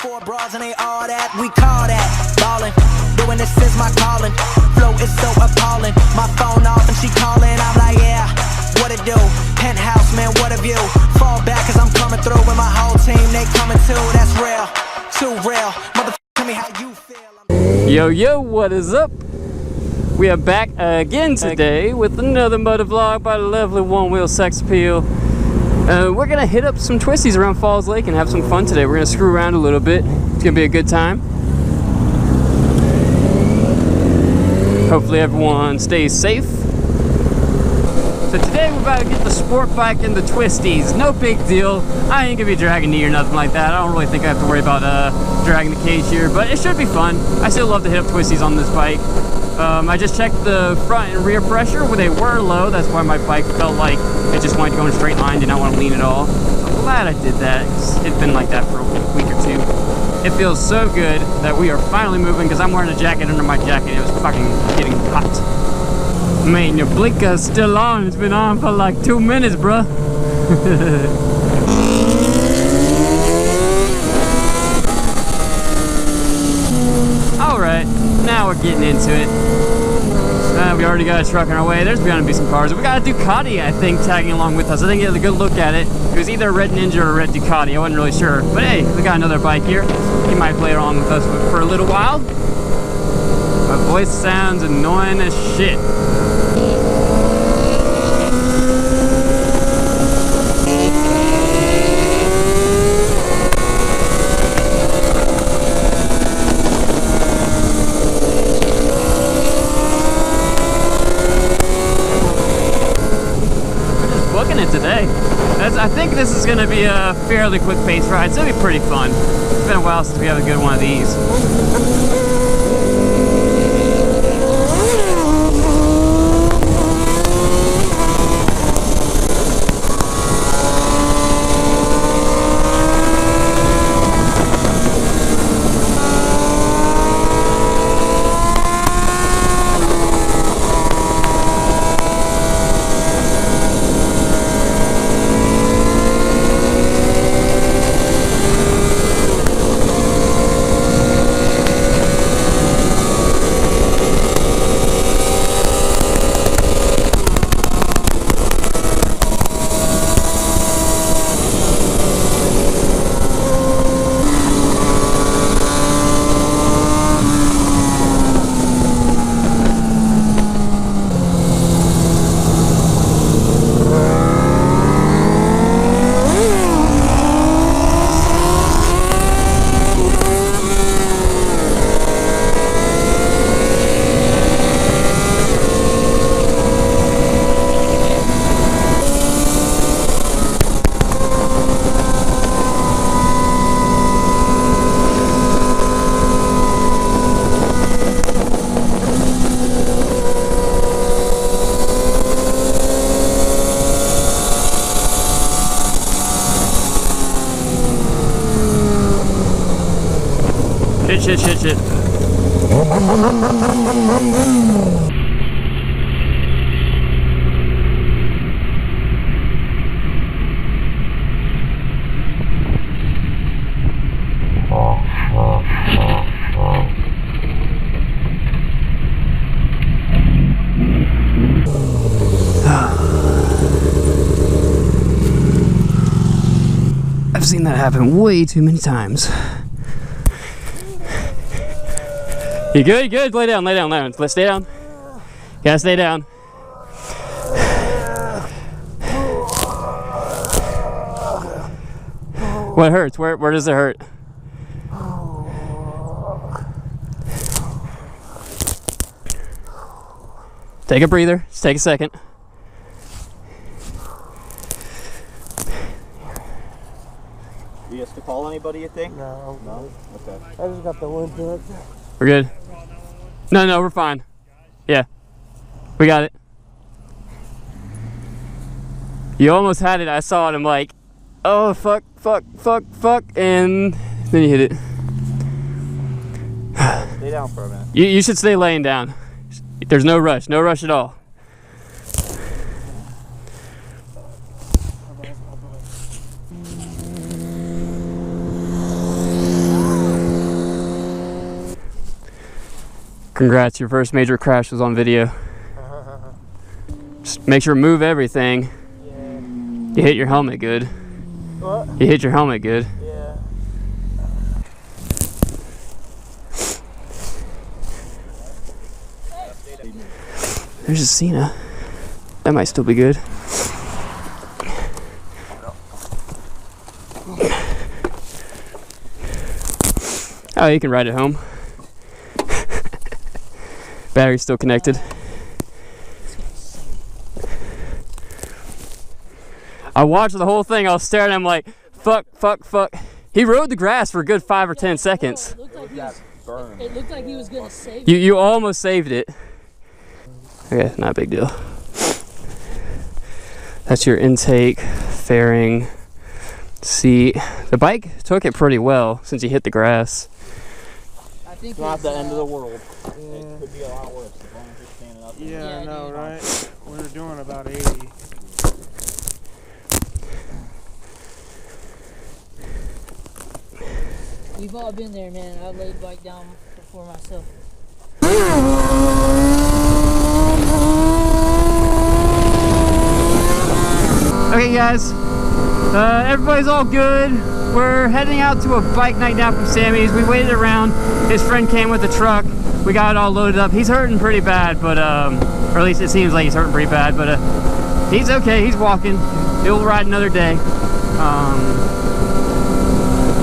4 bras and they all that. We call that ballin'. Doing this is my calling. Flow is so appalling. My phone off and she calling. I'm like, yeah, what it do? Penthouse, man, what a view. Fall back cause I'm coming through with my whole team. They coming too, that's real. Too real. Motherfucker, tell me how you feel. Yo, what is up? We are back again today with another motor vlog by the lovely One Wheel Sex Appeal. We're gonna hit up some twisties around Falls Lake and have some fun today. We're gonna screw around a little bit. It's gonna be a good time. Hopefully everyone stays safe. So today we're about to get the sport bike and the twisties. No big deal. I ain't gonna be dragging knee or nothing like that. I don't really think I have to worry about dragging the cage here, but it should be fun. I still love to hit up twisties on this bike. I just checked the front and rear pressure where they were low. That's why my bike felt like it just wanted to go in a straight line, did not want to lean at all. So I'm glad I did that. It's been like that for a week or two. It feels so good that we are finally moving because I'm wearing a jacket under my jacket. It was fucking getting hot. Man, your blinker's still on. It's been on for like 2 minutes, bruh. Alright, now we're getting into it. We already got a truck on our way. There's gonna be some cars. We got a Ducati, I think, tagging along with us. I think he had a good look at it. It was either a red Ninja or a red Ducati. I wasn't really sure. But hey, we got another bike here. He might play along with us for a little while. My voice sounds annoying as shit. Today. I think this is going to be a fairly quick pace ride, so it'll be pretty fun. It's been a while since we have a good one of these. Shit. I've seen that happen way too many times. You good? You good? Lay down. Let's stay down. You gotta stay down. What hurts? Where does it hurt? Take a breather. Just take a second. You have to call anybody, you think? No. No? Okay. I just got the wind to it. We're good. No, we're fine. Yeah, we got it. You almost had it. I saw it. I'm like, oh, fuck, and then you hit it. Stay down for a minute. You should stay laying down. There's no rush at all. Congrats, your first major crash was on video. Just make sure to move everything. Yeah. You hit your helmet good. What? You hit your helmet good. Yeah. There's a Cena. That might still be good. Oh, you can ride it home. Battery's still connected. I watched the whole thing. I was staring at him like, fuck, fuck, fuck. He rode the grass for a good 5 or 10 seconds. It looked like he was gonna save You almost saved it. Okay, not a big deal. That's your intake, fairing, seat. The bike took it pretty well since you hit the grass. I think It's not the end of the world. Yeah. It could be a lot worse as long as you're standing up. Yeah, I know, dude. right? We were doing about 80. We've all been there, man. I laid bike down before myself. Okay guys, everybody's all good. We're heading out to a bike night now from Sammy's. We waited around. His friend came with the truck. We got it all loaded up. He's hurting pretty bad, but or at least it seems like he's hurting pretty bad, but he's okay. He's walking. He'll ride another day.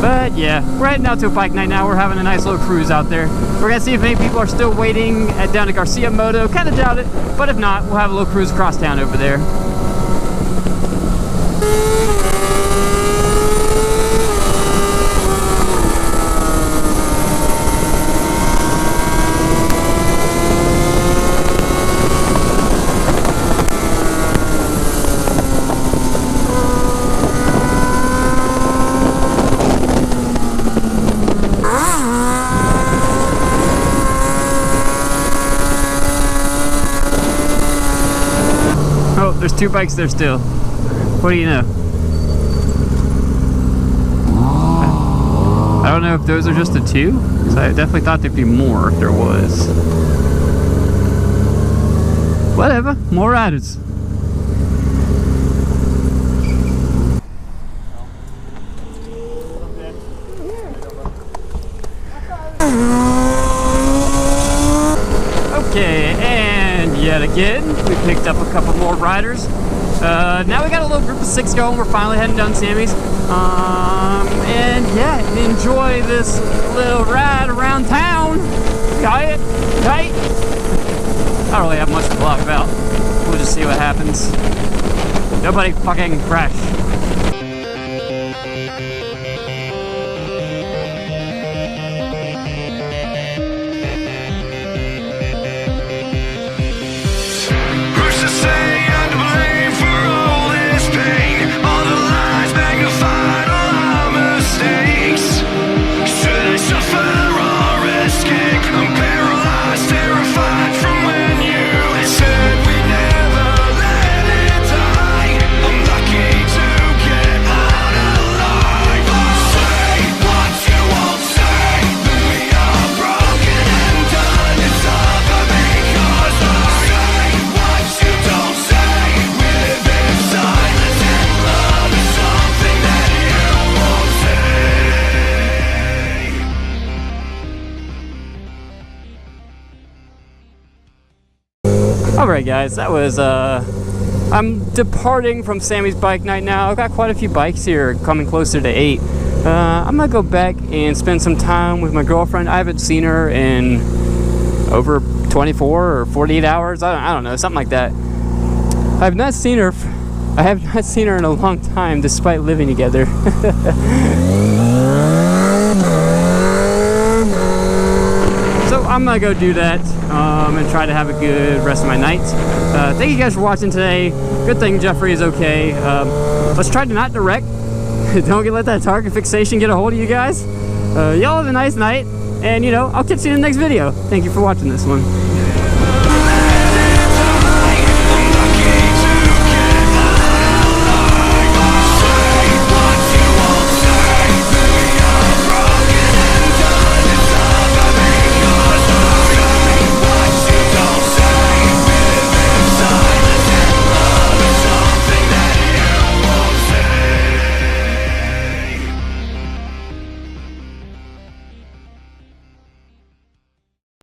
But yeah, we're heading out to a bike night now. We're having a nice little cruise out there. We're gonna see if any people are still waiting down at Garcia Moto. Kind of doubt it, but if not, we'll have a little cruise across town over there. Oh, there's 2 bikes there still. What do you know? I don't know if those are just the 2, because I definitely thought there'd be more if there was. Whatever, more riders. Okay, and yet again, we picked up a couple more riders. Now we got a little group of 6 going. We're finally heading down Sammy's. And yeah, enjoy this little ride around town. Tight. I don't really have much to vlog about. We'll just see what happens. Nobody fucking crash. Who's to say I'm to blame for all this pain? All the lies magnified, all our mistakes. Should I suffer or escape? I'm paralyzed, terrified from when you said we never let it die. I'm lucky to get out alive. Say what you won't say, that we are broken and done. It's over because I say what you don't say. We live in silence and love is something that you won't say. Alright guys, that was, I'm departing from Sammy's bike night now. I've got quite a few bikes here, coming closer to 8. I'm gonna go back and spend some time with my girlfriend. I haven't seen her in over 24 or 48 hours. I don't know, something like that. I have not seen her in a long time, despite living together. So I'm gonna go do that and try to have a good rest of my night. Thank you guys for watching today. Good thing Jeffrey is okay. Let's try to not direct. Don't let that target fixation get a hold of you guys. Y'all have a nice night, and I'll catch you in the next video. Thank you for watching this one.